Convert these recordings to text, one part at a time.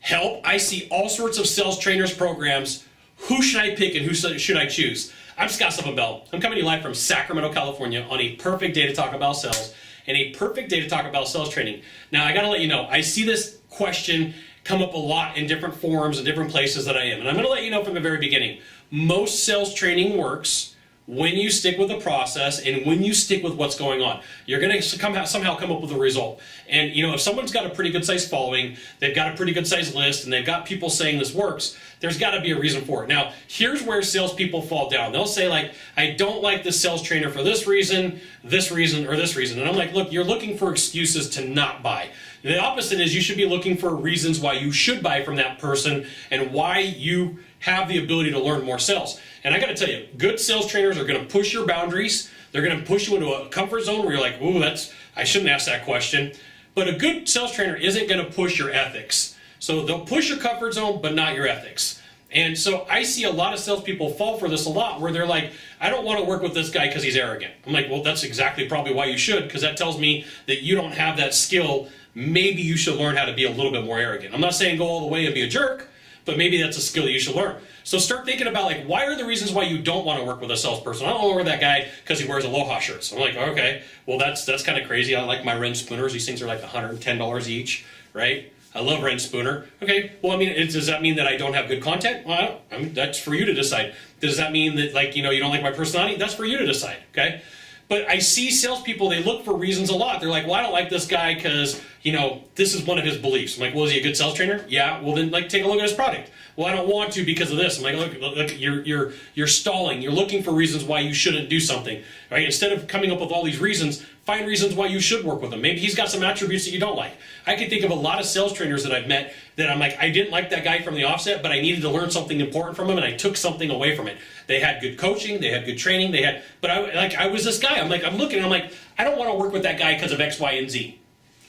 help. I see all sorts of sales trainers programs. Who should I pick and who should I choose? I'm Scott Sylvan Bell. I'm coming to you live from Sacramento, California on a perfect day to talk about sales and a perfect day to talk about sales training. Now, I got to let you know, I see this question come up a lot in different forums and different places that I am. And I'm going to let you know from the very beginning, most sales training works when you stick with the process and when you stick with what's going on. You're going to somehow come up with a result. And you know, if someone's got a pretty good sized following, they've got a pretty good sized list, and they've got people saying this works, there's got to be a reason for it. Now, here's where salespeople fall down. They'll say like, I don't like this sales trainer for this reason, or this reason. And I'm like, look, you're looking for excuses to not buy. The opposite is you should be looking for reasons why you should buy from that person and why you have the ability to learn more sales. And I got to tell you, good sales trainers are going to push your boundaries. They're going to push you into a comfort zone where you're like, ooh, I shouldn't ask that question. But a good sales trainer isn't going to push your ethics. So they'll push your comfort zone, but not your ethics. And so I see a lot of salespeople fall for this a lot, where they're like, I don't want to work with this guy because he's arrogant. I'm like, well, that's exactly probably why you should, because that tells me that you don't have that skill. Maybe you should learn how to be a little bit more arrogant. I'm not saying go all the way and be a jerk, but maybe that's a skill you should learn. So start thinking about like, why are the reasons why you don't want to work with a salesperson? I don't want to work with that guy because he wears Aloha shirts. I'm like, okay, well that's kind of crazy. I like my Ren Spooners. These things are like $110 each, right? I love Ren Spooner. Okay, well, I mean, does that mean that I don't have good content? Well, I mean, that's for you to decide. Does that mean that, like, you know, you don't like my personality? That's for you to decide, okay? But I see salespeople, they look for reasons a lot. They're like, well, I don't like this guy because, you know, this is one of his beliefs. I'm like, well, is he a good sales trainer? Yeah, well, then, like, take a look at his product. Well, I don't want to because of this. I'm like, look, you're stalling. You're looking for reasons why you shouldn't do something, right? Instead of coming up with all these reasons, find reasons why you should work with him. Maybe he's got some attributes that you don't like. I can think of a lot of sales trainers that I've met that I'm like, I didn't like that guy from the offset, but I needed to learn something important from him, and I took something away from it. They had good coaching, they had good training, but I was this guy. I'm looking, I'm like, I don't want to work with that guy because of X, Y, and Z.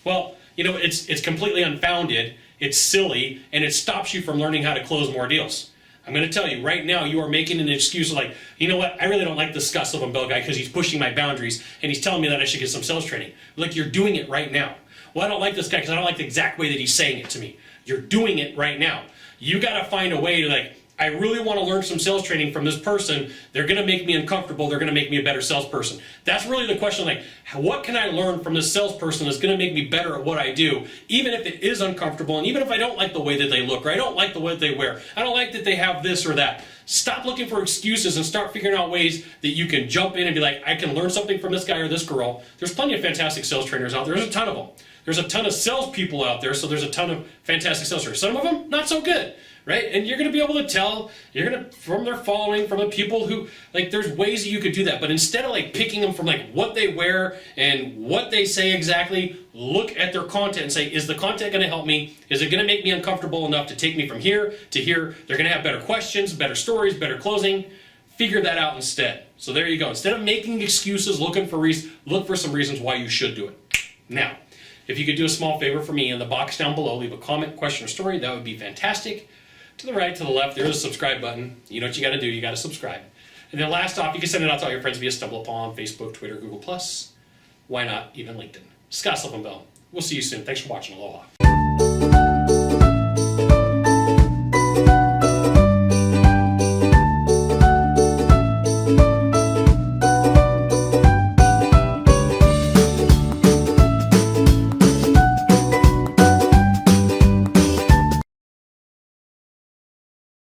Well, you know, it's completely unfounded, it's silly, and it stops you from learning how to close more deals. I'm going to tell you, right now, you are making an excuse like, you know what, I really don't like this Scott Sylvan Bell guy because he's pushing my boundaries and he's telling me that I should get some sales training. Like, you're doing it right now. Well, I don't like this guy because I don't like the exact way that he's saying it to me. You're doing it right now. You got to find a way to, like, I really want to learn some sales training from this person. They're going to make me uncomfortable. They're going to make me a better salesperson. That's really the question, like, what can I learn from this salesperson that's going to make me better at what I do, even if it is uncomfortable, and even if I don't like the way that they look, or I don't like the way that they wear, I don't like that they have this or that. Stop looking for excuses and start figuring out ways that you can jump in and be like, I can learn something from this guy or this girl. There's plenty of fantastic sales trainers out there. There's a ton of them. There's a ton of salespeople out there, so there's a ton of fantastic sales trainers. Some of them, not so good, right? And you're going to be able to tell, from their following, from the people who, like, there's ways that you could do that. But instead of, like, picking them from, like, what they wear and what they say exactly, look at their content and say, is the content going to help me? Is it going to make me uncomfortable enough to take me from here to here? They're going to have better questions, better stories, better closing. Figure that out instead. So there you go. Instead of making excuses, look for some reasons why you should do it. Now, if you could do a small favor for me in the box down below, leave a comment, question, or story, that would be fantastic. To the right, to the left, there's a subscribe button. You know what you got to do. You got to subscribe. And then last off, you can send it out to all your friends via StumbleUpon, Facebook, Twitter, Google+. Why not even LinkedIn? Scott Sylvan Bell. We'll see you soon. Thanks for watching. Aloha.